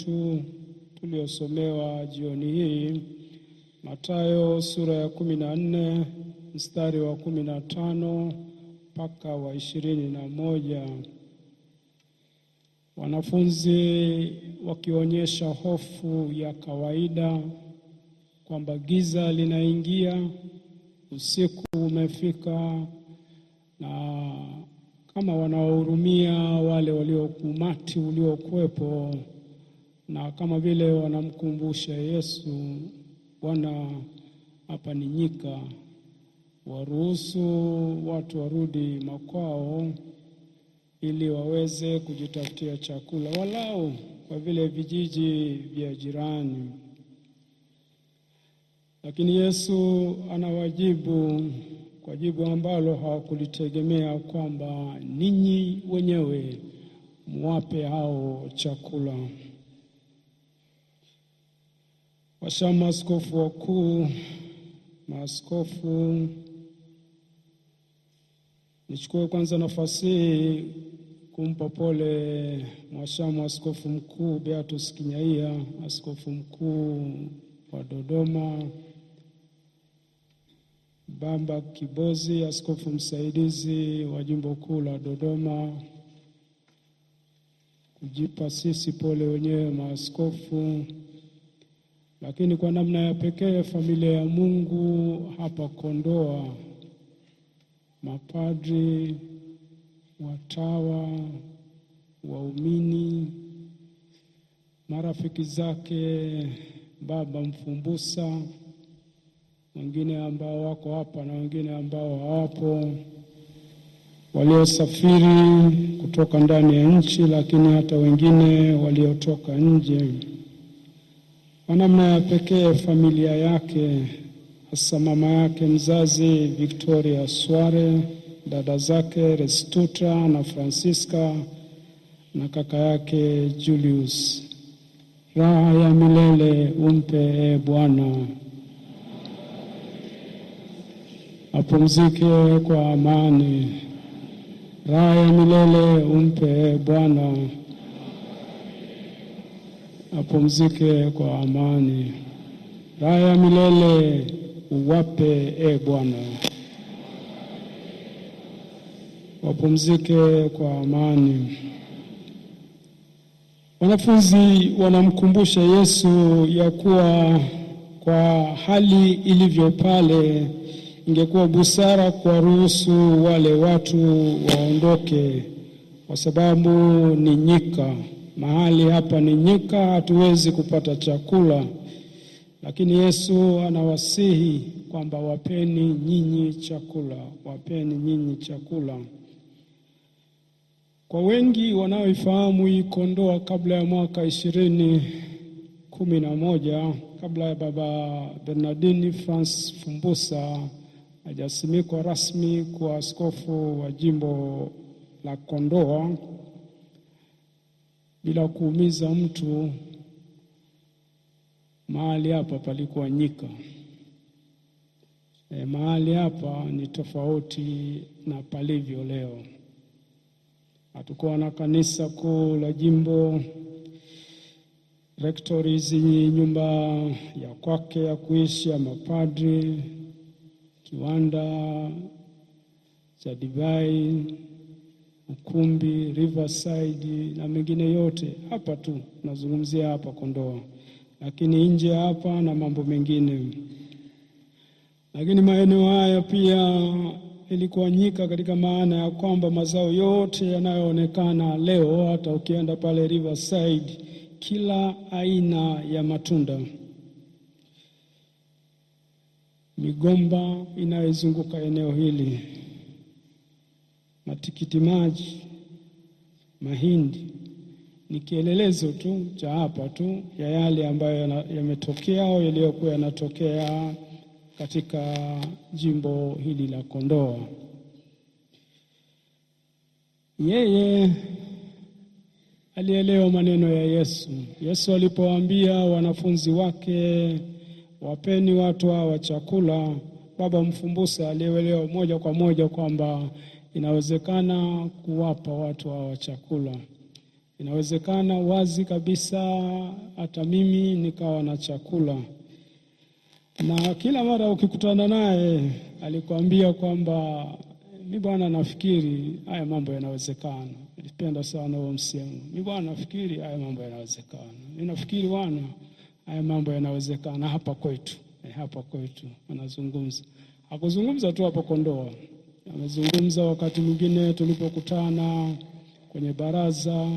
yetu tuliosomewa jioni hii, Mathayo sura ya 14 mstari wa 15 mpaka wa 21. Wanafunzi wakionyesha hofu ya kawaida kwamba giza linaingia, usiku umefika, na kama wanawahurumia wale umati uliokuwepo, na kama vile wanamkumbusha Yesu, Bwana, hapa ni nyika, waruhusu watu warudi makwao ili waweze kujitafutia chakula walau kwa vile vijiji vya jirani. Lakini Yesu anawajibu kwa jibu ambalo hawakulitegemea, kwamba ninyi wenyewe muwape hao chakula. Washamu askofu wakuu, maaskofu, nichukue kwanza nafasi hii kumpa pole Mwashamu Askofu Mkuu Beatus Kinyaia, askofu mkuu wa Dodoma, Bamba Kibozi, askofu msaidizi wa jimbo kuu la Dodoma, kujipa sisi pole wenyewe maaskofu, lakini kwa namna ya pekee familia ya Mungu hapa Kondoa, mapadri, watawa, waumini, marafiki zake Baba Mfumbusa, wengine ambao wako hapa na wengine ambao hawapo, waliosafiri kutoka ndani ya nchi, lakini hata wengine waliotoka nje. Kwa namna ya pekee familia yake, hasa mama yake mzazi Victoria Sware, dada zake Restuta na Francisca, na kaka yake Julius. Raha ya milele umpe Bwana, apumzike kwa amani. Raha ya milele umpe Bwana, apumzike kwa amani. Raha ya milele uwape Bwana, wapumzike kwa amani. Wanafunzi wanamkumbusha Yesu ya kuwa kwa hali ilivyo pale, ingekuwa busara kuwaruhusu wale watu waondoke, kwa sababu ni nyika. Mahali hapa ni nyika, hatuwezi kupata chakula. Lakini Yesu anawasihi kwamba wapeni nyinyi chakula, wapeni nyinyi chakula. Kwa wengi wanaoifahamu hii Kondoa kabla ya mwaka 2011, kabla ya Baba Bernardini Francis Fumbusa hajasimikwa rasmi kuwa askofu wa jimbo la Kondoa, bila kuumiza mtu, mahali hapa palikuwa nyika. Mahali hapa ni tofauti na palivyo leo. Hatukuwa na kanisa kuu la jimbo, rectories, nyumba ya kwake ya kuishi ya mapadri, kiwanda cha divai, ukumbi, Riverside na mengine yote. Hapa tu nazungumzia hapa Kondoa, lakini nje hapa na mambo mengine. Lakini maeneo haya pia ilikuwa nyika katika maana ya kwamba mazao yote yanayoonekana leo, hata ukienda pale Riverside, kila aina ya matunda, migomba inayozunguka eneo hili, matikiti maji, mahindi, ni kielelezo tu cha hapa tu ya yale ambayo yametokea au yaliyokuwa yanatokea katika jimbo hili la Kondoa. Yeye alielewa maneno ya Yesu. Yesu alipowaambia wanafunzi wake, wapeni watu hawa chakula, Baba Mfumbusa alielewa moja kwa moja kwamba inawezekana kuwapa watu hawa chakula. Inawezekana wazi kabisa hata mimi nikawa na chakula. Na kila mara ukikutana naye alikwambia kwamba mimi bwana nafikiri haya mambo yanawezekana. Nilipenda sana huo msemo. Mimi bwana nafikiri haya mambo yanawezekana. Mimi nafikiri bwana haya mambo yanawezekana hapa kwetu. Hapa kwetu anazungumza. Hakuzungumza tu hapo Kondoa. Amezungumza wakati mwingine tulipokutana kwenye baraza,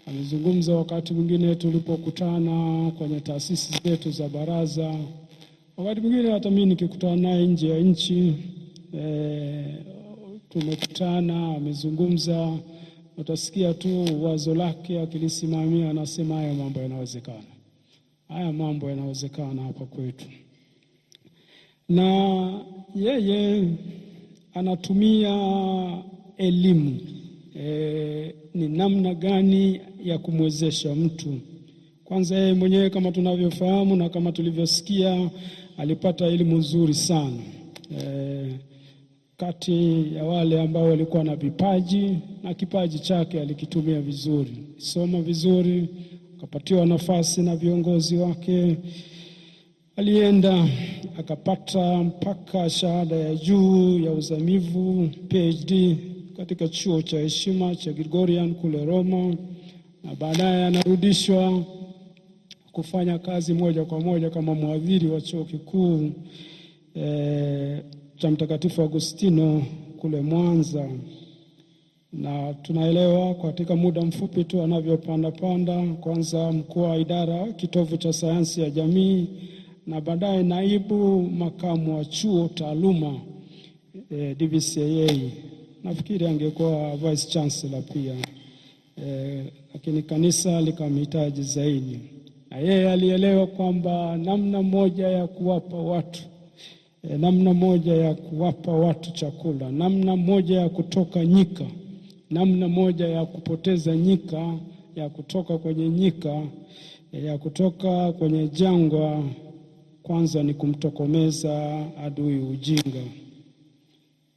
amezungumza wakati mwingine tulipokutana kwenye taasisi zetu za baraza. Wakati mwingine hata mimi nikikutana naye nje ya nchi, tumekutana, amezungumza, utasikia tu wazo lake akilisimamia, anasema haya mambo yanawezekana. Haya mambo yanawezekana hapa kwetu. Na yeye anatumia elimu. Ni namna gani ya kumwezesha mtu. Kwanza yeye mwenyewe kama tunavyofahamu na kama tulivyosikia alipata elimu nzuri sana. Kati ya wale ambao walikuwa na vipaji na kipaji chake alikitumia vizuri. Soma vizuri, akapatiwa nafasi na viongozi wake. Alienda akapata mpaka shahada ya juu ya uzamivu PhD katika chuo cha heshima cha Gregorian kule Roma, na baadaye anarudishwa kufanya kazi moja kwa moja kama mhadhiri wa chuo kikuu cha Mtakatifu Agustino kule Mwanza. Na tunaelewa katika muda mfupi tu anavyopanda, kwanza mkuu wa idara kitovu cha sayansi ya jamii, na baadaye naibu makamu wa chuo taaluma DVCA. Nafikiri angekuwa vice chancellor pia, lakini kanisa likamhitaji zaidi. Na yeye alielewa kwamba namna moja ya kuwapa watu chakula, namna moja ya kutoka nyika, namna moja ya kupoteza nyika, ya kutoka kwenye nyika, ya kutoka kwenye jangwa, kwanza ni kumtokomeza adui ujinga.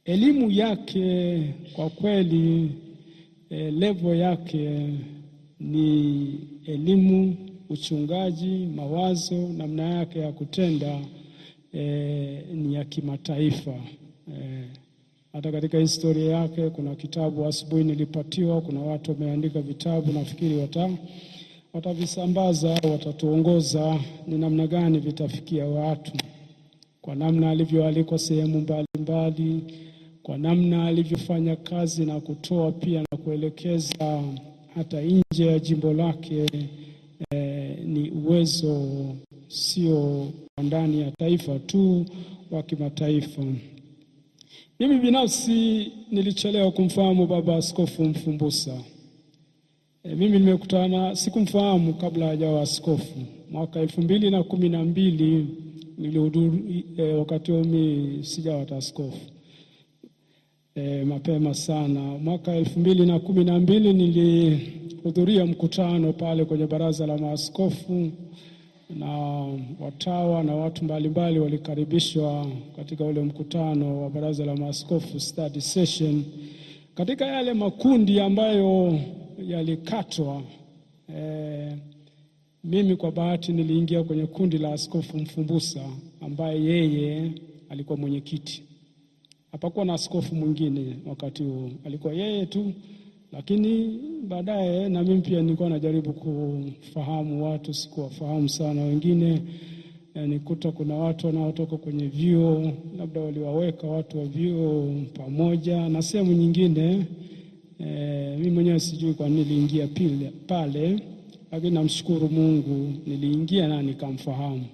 Elimu yake kwa kweli, level yake ni elimu, uchungaji, mawazo, namna yake ya kutenda ni ya kimataifa. Hata katika historia yake kuna kitabu asubuhi nilipatiwa, kuna watu wameandika vitabu, nafikiri watavisambaza, watatuongoza ni namna gani vitafikia watu, kwa namna alivyoalikwa sehemu mbalimbali, kwa namna alivyofanya kazi na kutoa pia na kuelekeza hata nje ya jimbo lake. Ni uwezo sio ndani ya taifa tu, wa kimataifa. Mimi binafsi nilichelewa kumfahamu Baba Askofu Mfumbusa. Mimi nimekutana, sikumfahamu kabla hajawa askofu. Mwaka 2012 nilihudhuria, wakati mimi sijawa askofu. Mapema sana. Mwaka 2012 nilihudhuria mkutano pale kwenye baraza la maaskofu, na watawa na watu mbalimbali walikaribishwa katika ule mkutano wa baraza la maaskofu study session. Katika yale makundi ambayo yalikatwa, mimi kwa bahati niliingia kwenye kundi la Askofu Mfumbusa, ambaye yeye alikuwa mwenyekiti. Hapakuwa na askofu mwingine wakati huo, alikuwa yeye tu. Lakini baadaye na mimi pia nilikuwa najaribu kufahamu watu, sikuwafahamu sana wengine. Nikuta kuna watu wanaotoka kwenye vyuo, labda waliwaweka watu wa vyuo pamoja na sehemu nyingine. Mimi mwenyewe sijui kwa nini niliingia pale, lakini namshukuru Mungu niliingia na nikamfahamu.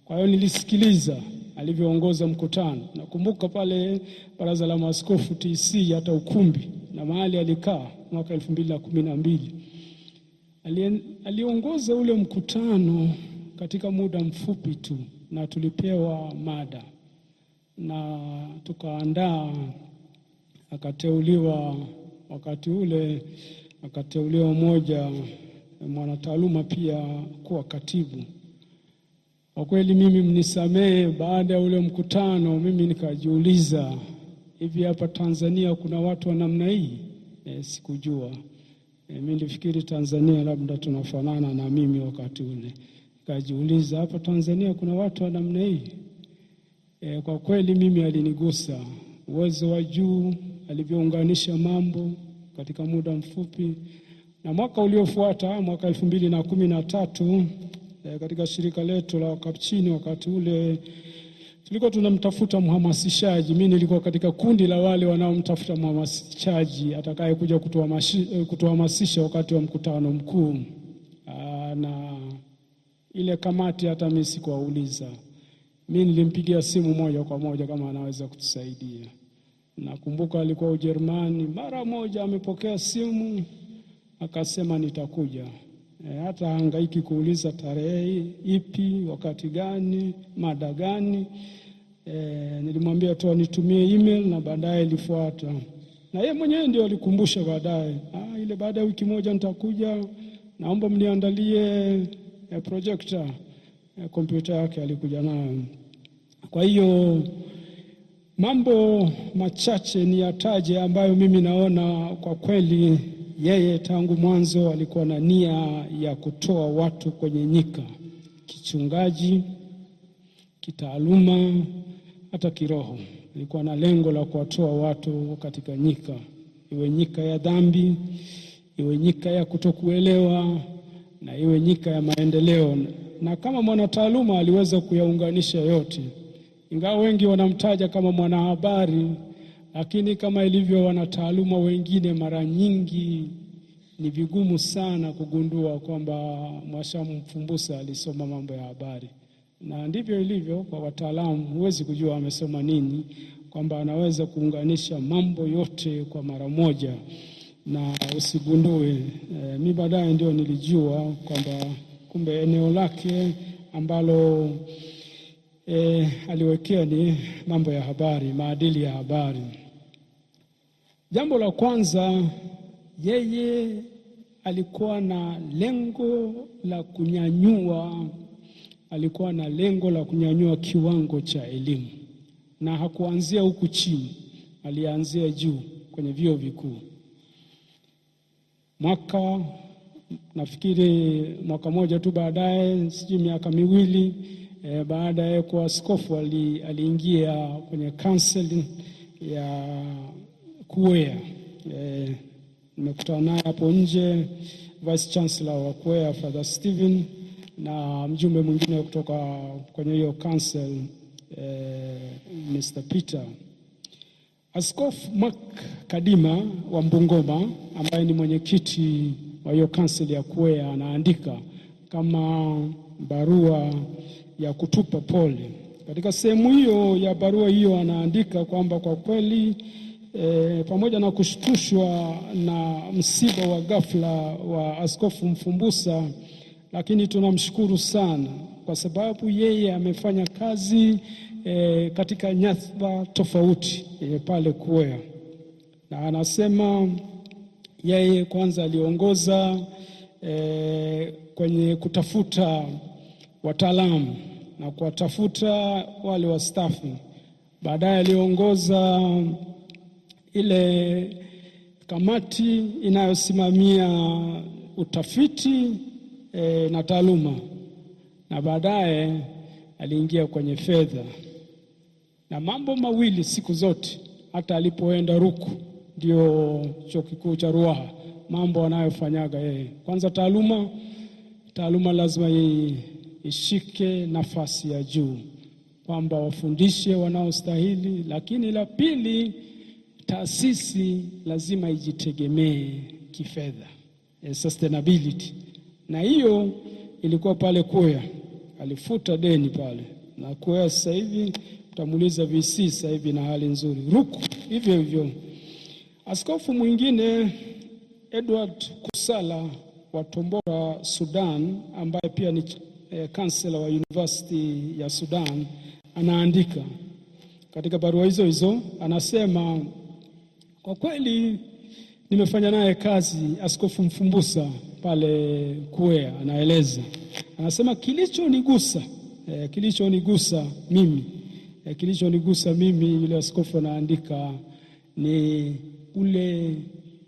Kwa hiyo nilisikiliza alivyoongoza mkutano. Nakumbuka pale baraza la maaskofu TC, hata ukumbi na mahali alikaa mwaka 2012. Aliongoza ule mkutano katika muda mfupi tu, na tulipewa mada na tukaandaa. Akateuliwa wakati ule, akateuliwa mmoja mwanataaluma pia kuwa katibu. Kwa kweli mimi mnisamehe, baada ya ule mkutano mimi nikajiuliza, hivi hapa Tanzania kuna watu wa namna hii? Sikujua. Mimi nilifikiri Tanzania labda tunafanana na mimi wakati ule. Nikajiuliza hapa Tanzania kuna watu wa namna hii? Kwa kweli mimi alinigusa uwezo wa juu, alivyounganisha mambo katika muda mfupi. Na mwaka uliofuata, mwaka 2013, katika shirika letu la Kapuchini, wakati ule tulikuwa tunamtafuta mhamasishaji. Mimi nilikuwa katika kundi la wale wanaomtafuta mhamasishaji atakaye kuja kutuhamasisha wakati wa mkutano mkuu. Na ile kamati hata mimi sikuwauliza. Mimi nilimpigia simu moja kwa moja kama anaweza kutusaidia. Nakumbuka alikuwa Ujerumani, mara moja amepokea simu akasema nitakuja. Hata hangaiki kuuliza tarehe ipi, wakati gani, mada gani. Nilimwambia tu nitumie email na baadaye ilifuata. Na yeye mwenyewe ndio alikumbusha baadaye. Ile baada ya wiki moja nitakuja, naomba mniandalie projector. Kompyuta yake alikuja nayo. Kwa hiyo mambo machache ni yataje ambayo mimi naona kwa kweli yeye tangu mwanzo alikuwa na nia ya kutoa watu kwenye nyika, kichungaji, kitaaluma, hata kiroho. Alikuwa na lengo la kuwatoa watu katika nyika, iwe nyika ya dhambi, iwe nyika ya kutokuelewa, na iwe nyika ya maendeleo. Na kama mwanataaluma aliweza kuyaunganisha yote. Ingawa wengi wanamtaja kama mwanahabari, lakini kama ilivyo wanataaluma wengine, mara nyingi ni vigumu sana kugundua kwamba Mwashamu Mfumbusa alisoma mambo ya habari. Na ndivyo ilivyo kwa wataalamu, huwezi kujua amesoma nini, kwamba anaweza kuunganisha mambo yote kwa mara moja na usigundue. Mimi baadaye ndio nilijua kwamba kumbe eneo lake ambalo aliwekea ni mambo ya habari, maadili ya habari. Jambo la kwanza, yeye alikuwa na lengo la kunyanyua kiwango cha elimu. Na hakuanzia huku chini, alianzia juu kwenye vyuo vikuu. Nafikiri mwaka moja tu baadaye, sijui miaka miwili baada ya kuwa askofu, aliingia kwenye council ya Kuea. Nimekutana naye hapo nje, Vice Chancellor wa Kuea Father Stephen, na mjumbe mwingine kutoka kwenye hiyo council Mr. Peter. Askofu Mark Kadima wa Mbungoma, ambaye ni mwenyekiti wa hiyo council ya Kuea, anaandika kama barua ya kutupa pole. Katika sehemu hiyo ya barua hiyo anaandika kwamba kwa kweli pamoja na kushtushwa na msiba wa ghafla wa Askofu Mfumbusa, lakini tunamshukuru sana kwa sababu yeye amefanya kazi katika nyadhifa tofauti pale Kuea. Na anasema yeye kwanza aliongoza kwenye kutafuta wataalamu na kuwatafuta wale wa staff. Baadaye aliongoza ile kamati inayosimamia utafiti na taaluma, na baadaye aliingia kwenye fedha. Na mambo mawili siku zote, hata alipoenda Ruku, ndio chuo kikuu cha Ruaha, mambo anayofanyaga yeye. Kwanza taaluma lazima ishike nafasi ya juu, kwamba wafundishe wanaostahili. Lakini la pili, taasisi lazima ijitegemee kifedha, sustainability. Na hiyo ilikuwa pale Kuea, alifuta deni pale. Na Kuea sasa hivi utamuuliza VC sasa hivi na hali nzuri. Ruku hivyo hivyo. Askofu mwingine Edward Kusala wa Tombora, Sudan, ambaye pia ni kansela wa University ya Sudan, anaandika katika barua hizo, anasema kwa kweli nimefanya naye kazi Askofu Mfumbusa pale Kuea. Anaeleza, anasema kilichonigusa mimi, yule askofu anaandika, ni ule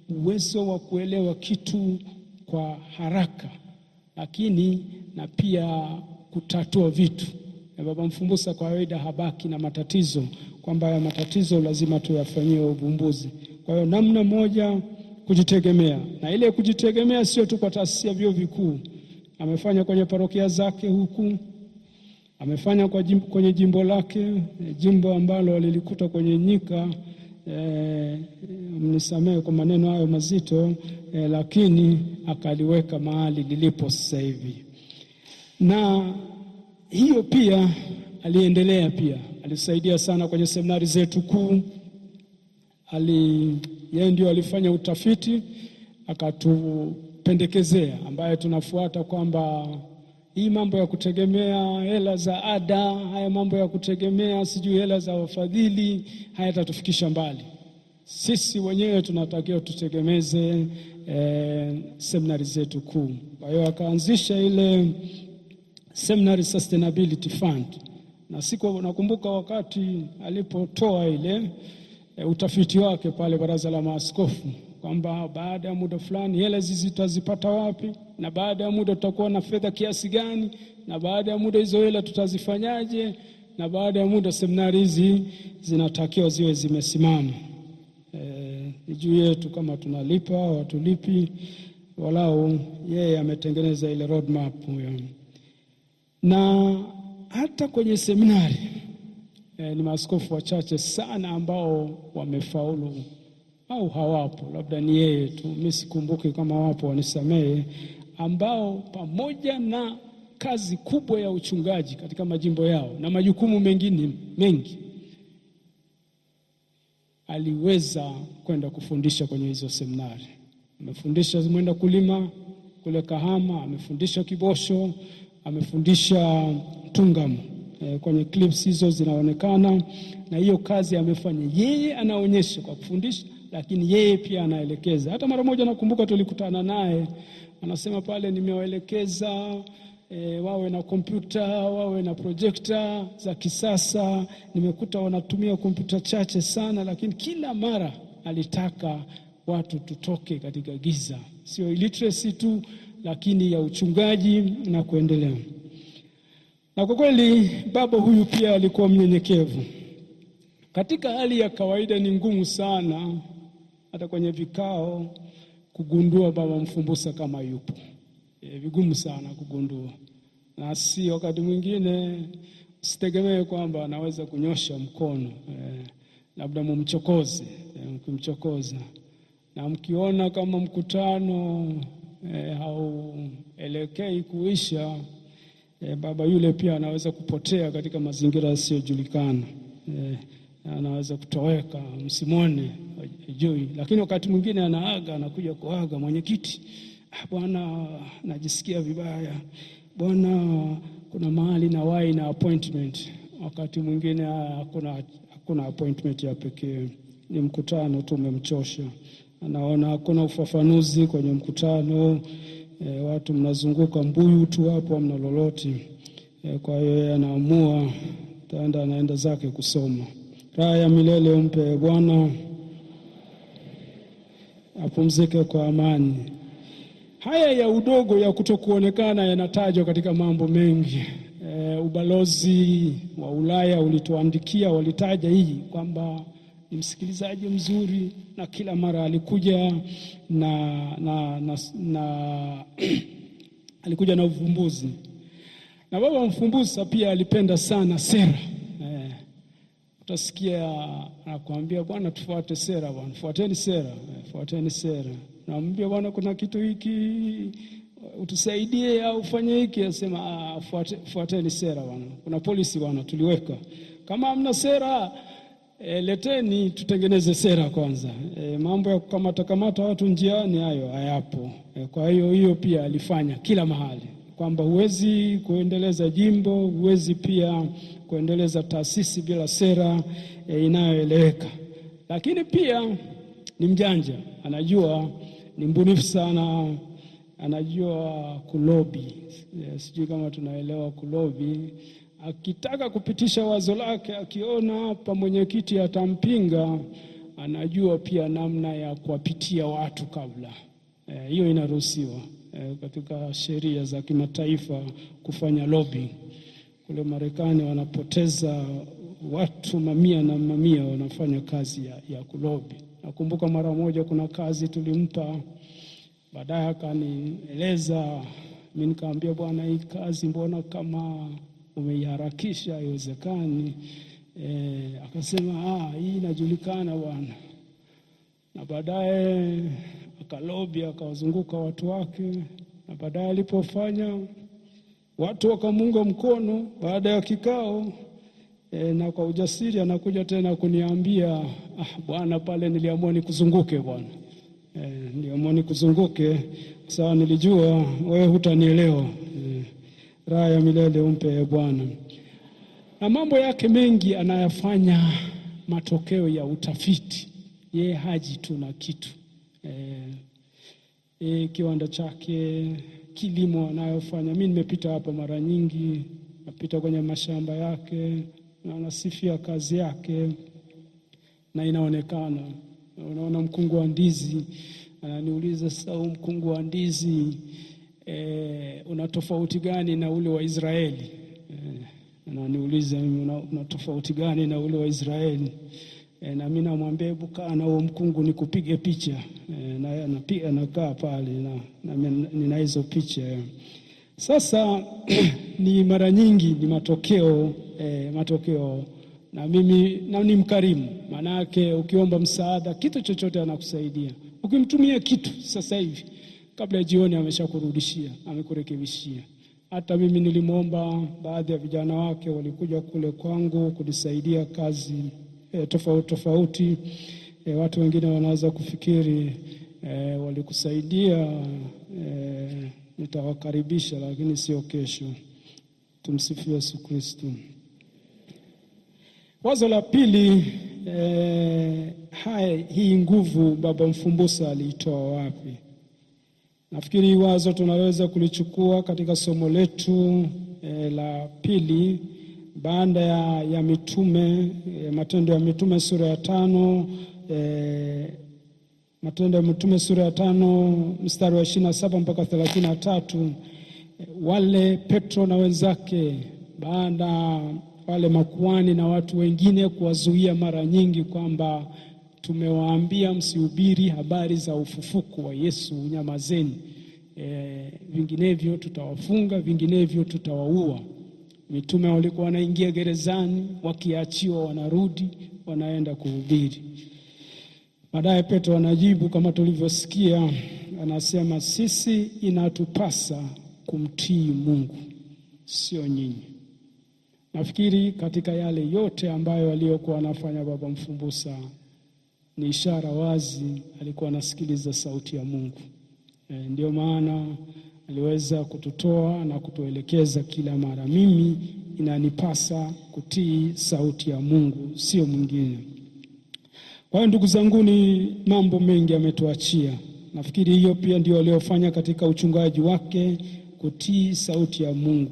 uwezo wa kuelewa kitu kwa haraka, lakini na pia kutatua vitu. Baba Mfumbusa kwa kawaida habaki na matatizo, kwamba ya matatizo lazima tuyafanyie uvumbuzi. Kwa hiyo namna moja kujitegemea, na ile kujitegemea sio tu kwa taasisi ya vyuo vikuu. Amefanya kwenye parokia zake huku, amefanya kwenye jimbo lake, jimbo ambalo alilikuta kwenye nyika, mnisamehe kwa maneno hayo mazito, lakini akaliweka mahali lilipo sasa hivi. Na hiyo pia aliendelea, pia alisaidia sana kwenye seminari zetu kuu. Yeye ndio alifanya utafiti akatupendekezea, ambaye tunafuata, kwamba hii mambo ya kutegemea hela za ada, haya mambo ya kutegemea sijui hela za wafadhili, hayatatufikisha mbali. Sisi wenyewe tunatakiwa tutegemeze seminari zetu kuu. Kwa hiyo akaanzisha ile Seminary Sustainability Fund, na nakumbuka wakati alipotoa ile utafiti wake pale Baraza la Maaskofu, kwamba baada ya muda fulani hela hizi tutazipata wapi, na baada ya muda tutakuwa na fedha kiasi gani, na baada ya muda hizo hela tutazifanyaje, na baada ya muda seminari hizi zinatakiwa ziwe zimesimama. Ni juu yetu kama tunalipa au hatulipi, walau yeye ametengeneza ile roadmap huyo. Na hata kwenye seminari ni maaskofu wachache sana ambao wamefaulu, au hawapo, labda ni yeye tu, mimi sikumbuki kama wapo, wanisamehe, ambao pamoja na kazi kubwa ya uchungaji katika majimbo yao na majukumu mengine mengi, aliweza kwenda kufundisha kwenye hizo seminari. Amefundisha Mwenda Kulima kule Kahama, amefundisha Kibosho, amefundisha Tungamo. Kwenye clips hizo zinaonekana, na hiyo kazi amefanya yeye, anaonyesha kwa kufundisha, lakini yeye pia anaelekeza. Hata mara moja nakumbuka tulikutana naye, anasema pale, nimewaelekeza wawe na kompyuta, wawe na projekta za kisasa. Nimekuta wanatumia kompyuta chache sana, lakini kila mara alitaka watu tutoke katika giza, sio illiteracy tu, lakini ya uchungaji na kuendelea. Na kwa kweli baba huyu pia alikuwa mnyenyekevu. Katika hali ya kawaida ni ngumu sana hata kwenye vikao kugundua Baba Mfumbusa kama yupo. Vigumu sana kugundua. Na si wakati mwingine usitegemee kwamba anaweza kunyosha mkono. Labda mumchokoze, mkimchokoza. Na mkiona kama mkutano hauelekei kuisha, baba yule pia anaweza kupotea katika mazingira yasiyojulikana. Anaweza kutoweka, msimone, hajui. Lakini wakati mwingine anaaga, anakuja kuaga, mwenyekiti, bwana najisikia vibaya, bwana kuna mahali na wahi na appointment. Wakati mwingine hakuna appointment ya pekee, ni mkutano tu umemchosha. Anaona hakuna ufafanuzi kwenye mkutano, watu mnazunguka mbuyu tu hapo, hamna lolote. Kwa hiyo anaamua anaenda zake kusoma. Raha ya milele umpe Bwana, apumzike kwa amani. Haya ya udogo ya kutokuonekana yanatajwa katika mambo mengi. Ubalozi wa Ulaya ulituandikia, walitaja hii kwamba ni msikilizaji mzuri, na kila mara alikuja alikuja na uvumbuzi. Na Baba Mfumbusa pia alipenda sana sera. Utasikia anakuambia, bwana tufuate sera, bwana fuateni sera, fuateni sera. Naambia bwana kuna kitu hiki utusaidie au ufanye hiki, asema fuateni sera bwana. Kuna policy bwana tuliweka. Kama hamna sera, leteni tutengeneze sera kwanza. Mambo ya kukamata watu njiani hayo hayapo. Kwa hiyo pia alifanya kila mahali, kwamba huwezi kuendeleza jimbo, huwezi pia kuendeleza taasisi bila sera inayoeleweka. Lakini pia ni mjanja, anajua, ni mbunifu sana, anajua kulobi. Sijui kama tunaelewa kulobi. Akitaka kupitisha wazo lake, akiona hapa mwenyekiti atampinga, anajua pia namna ya kuwapitia watu kabla. Hiyo inaruhusiwa katika sheria za kimataifa kufanya lobby. Kule Marekani wanapoteza watu mamia na mamia wanafanya kazi ya kulobi. Nakumbuka mara moja kuna kazi tulimpa, baadaye akanieleza, mimi nikamwambia bwana, hii kazi mbona kama umeiharakisha, haiwezekani. Akasema hii inajulikana bwana. Na baadaye akalobi, akawazunguka watu wake, na baadaye alipofanya watu wakamunga mkono baada ya kikao, na kwa ujasiri anakuja tena kuniambia, bwana, pale niliamua nikuzunguke bwana. Niliamua nikuzunguke sawa, nilijua wewe hutanielewa. Raha ya milele umpe Bwana. Na mambo yake mengi anayafanya matokeo ya utafiti. Yeye haji tu na kitu. Kiwanda chake, kilimo anayofanya. Mimi nimepita hapa mara nyingi, napita kwenye mashamba yake na nasifia kazi yake, na inaonekana. Unaona mkungu wa ndizi, ananiuliza sasa, mkungu wa ndizi una tofauti gani na ule wa Israeli? Ananiuliza una tofauti gani na ule wa Israeli? Na mimi namwambia hebu kaa na huo mkungu nikupige picha. Na anapiga, anakaa pale na nina hizo picha. Sasa ni mara nyingi ni matokeo na mimi ni mkarimu. Maana yake ukiomba msaada, kitu chochote anakusaidia. Ukimtumia kitu sasa hivi, kabla jioni ameshakurudishia, amekurekebishia. Hata mimi nilimwomba baadhi ya vijana wake walikuja kule kwangu kunisaidia kazi tofauti. Watu wengine wanaweza kufikiri walikusaidia, nitawakaribisha, lakini sio kesho. Tumsifu Yesu Kristo. Wazo la pili, hii nguvu Baba Mfumbusa aliitoa wapi? Nafikiri wazo tunaweza kulichukua katika somo letu la pili baada ya mitume, Matendo ya Mitume sura ya 5, Matendo ya Mitume sura ya 5 mstari wa 27 mpaka 33. Wale Petro na wenzake, baada wale makuhani na watu wengine kuwazuia mara nyingi kwamba tumewaambia msihubiri habari za ufufuko wa Yesu, nyamazeni, vinginevyo tutawafunga, vinginevyo tutawaua. Mitume walikuwa wanaingia gerezani, wakiachiwa wanarudi, wanaenda kuhubiri. Baadaye Petro anajibu kama tulivyosikia, anasema sisi inatupasa kumtii Mungu, sio nyinyi. Nafikiri katika yale yote ambayo aliyokuwa anafanya Baba Mfumbusa, ni ishara wazi alikuwa anasikiliza sauti ya Mungu. Ndio maana aliweza kututoa na kutuelekeza kila mara, mimi inanipasa kutii sauti ya Mungu, sio mwingine. Kwa hiyo ndugu zangu, ni mambo mengi ametuachia. Nafikiri hiyo pia ndio aliyofanya katika uchungaji wake, kutii sauti ya Mungu.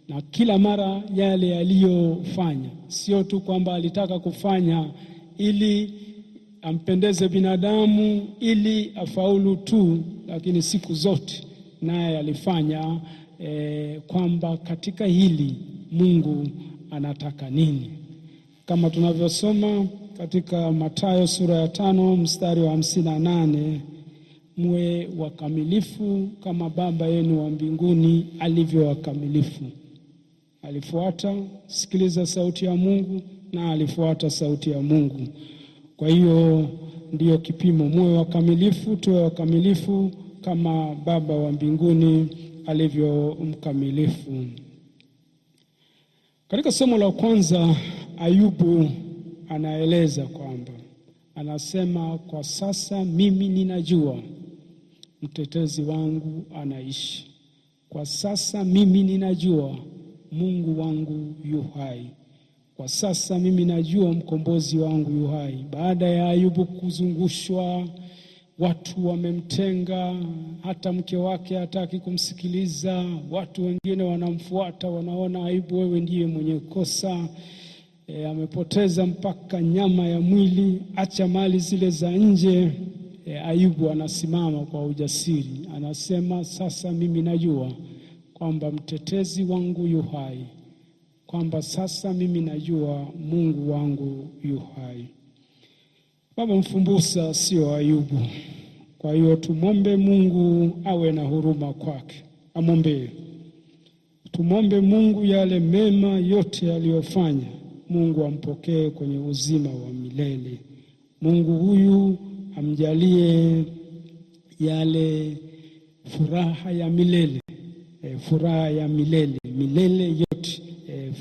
Na kila mara yale aliyofanya, sio tu kwamba alitaka kufanya ili ampendeze binadamu, ili afaulu tu, lakini siku zote naye alifanya kwamba katika hili Mungu anataka nini. Kama tunavyosoma katika Mathayo sura ya 5 mstari wa 58, mwe wakamilifu kama Baba yenu wa mbinguni alivyo wakamilifu. Alifuata, sikiliza sauti ya Mungu, na alifuata sauti ya Mungu. Kwa hiyo ndiyo kipimo, mwe wakamilifu, tuwe wakamilifu kama Baba wa mbinguni alivyo mkamilifu. Katika somo la kwanza, Ayubu anaeleza kwamba, anasema kwa sasa mimi ninajua mtetezi wangu anaishi. Kwa sasa mimi ninajua Mungu wangu yu hai. Kwa sasa mimi najua mkombozi wangu yu hai. Baada ya Ayubu kuzungushwa, watu wamemtenga, hata mke wake hataki kumsikiliza, watu wengine wanamfuata, wanaona Ayubu wewe ndiye mwenye kosa. amepoteza mpaka nyama ya mwili, acha mali zile za nje. Ayubu anasimama kwa ujasiri, anasema sasa mimi najua kwamba mtetezi wangu yu hai, kwamba sasa mimi najua Mungu wangu yu hai. Baba Mfumbusa sio Ayubu. Kwa hiyo tumombe Mungu awe na huruma kwake, amwombee. Tumombe Mungu yale mema yote aliyofanya, Mungu ampokee kwenye uzima wa milele. Mungu huyu amjalie yale furaha ya milele, furaha ya milele, milele yote,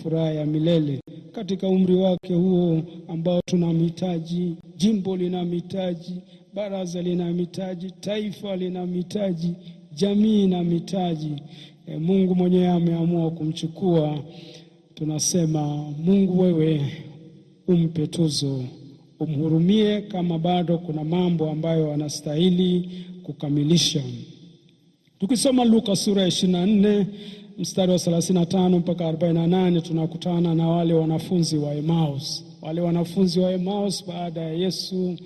furaha ya milele katika umri wake huo ambao tunamhitaji. Jimbo linamhitaji, baraza linamhitaji, taifa linamhitaji, jamii inamhitaji. Mungu mwenyewe ameamua kumchukua. Tunasema Mungu, wewe umpe tuzo, umhurumie kama bado kuna mambo ambayo anastahili kukamilisha. Tukisoma Luka sura ya 24 mstari wa 35 mpaka 48, tunakutana na wale wanafunzi wa Emmaus. Wale wanafunzi wa Emmaus baada ya Yesu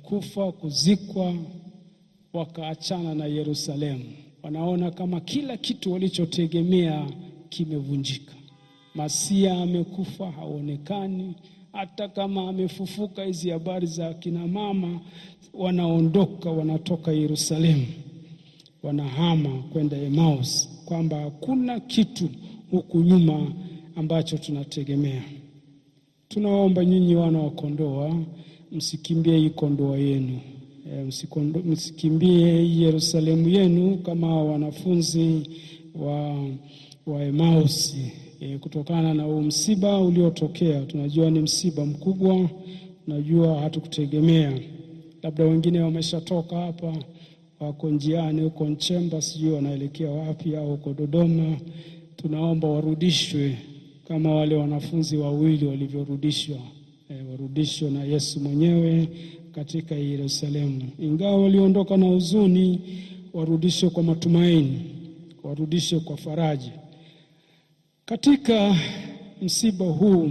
kufa, kuzikwa, wakaachana na Yerusalemu. Wanaona kama kila kitu walichotegemea kimevunjika. Masia amekufa, haonekani. Hata kama amefufuka, hizi habari za kina mama, wanaondoka, wanatoka Yerusalemu, wanahama kwenda Emmaus, kwamba hakuna kitu huku nyuma ambacho tunategemea. Tunaomba nyinyi wana wa Kondoa, msikimbie hii Kondoa yenu, msikimbie Yerusalemu yenu kama wanafunzi wa Emmaus, kutokana na msiba uliotokea. Tunajua ni msiba mkubwa, tunajua hatukutegemea. Labda wengine wameshatoka hapa, wako njiani huko Nchemba, sijui wanaelekea wapi, au huko Dodoma. Tunaomba warudishwe kama wale wanafunzi wawili walivyorudishwa, warudishwe na Yesu mwenyewe katika Yerusalemu. Ingawa waliondoka na huzuni, warudishwe kwa matumaini, warudishwe kwa faraja. Katika msiba huu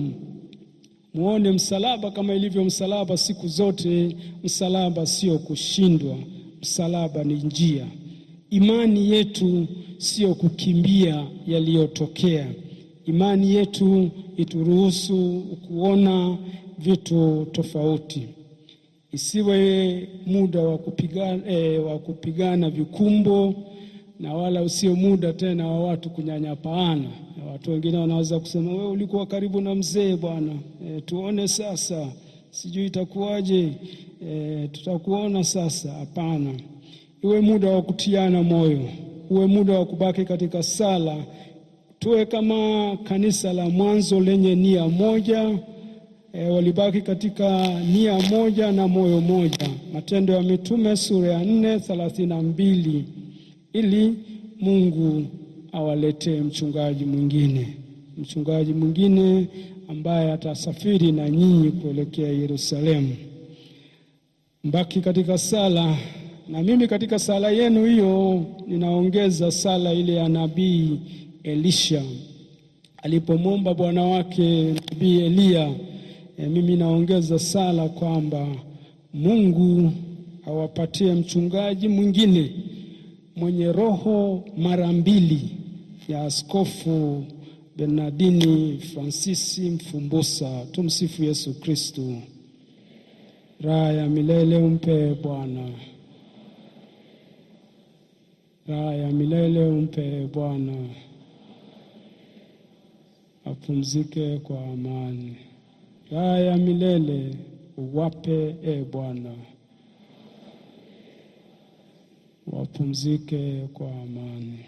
muone msalaba kama ilivyo msalaba siku zote. Msalaba sio kushindwa, msalaba ni njia. Imani yetu sio kukimbia yaliyotokea. Imani yetu ituruhusu kuona vitu tofauti. Isiwe muda wa kupigana vikumbo, na wala usio muda tena wa watu kunyanyapaana. Watu wengine wanaweza kusema, wewe ulikuwa karibu na mzee bwana, tuone sasa, sijui itakuwaje, tutakuona sasa. Hapana. Iwe muda wa kutiana moyo, uwe muda wa kubaki katika sala. Tuwe kama kanisa la mwanzo lenye nia moja, walibaki katika nia moja na moyo moja. Matendo ya Mitume sura ya 4:32, ili Mungu awaletee mchungaji mwingine ambaye atasafiri na nyinyi kuelekea Yerusalemu. Mbaki katika sala, na mimi katika sala yenu hiyo ninaongeza sala ile ya nabii Elisha alipomwomba bwana wake nabii Elia. Mimi naongeza sala kwamba Mungu awapatie mchungaji mwingine mwenye roho mara mbili ya Askofu Bernardini Francis Mfumbusa. Tumsifu Yesu Kristo. Raha ya milele umpe Bwana, raha ya milele umpe Bwana, apumzike kwa amani. Raha ya milele uwape Bwana, wapumzike kwa amani.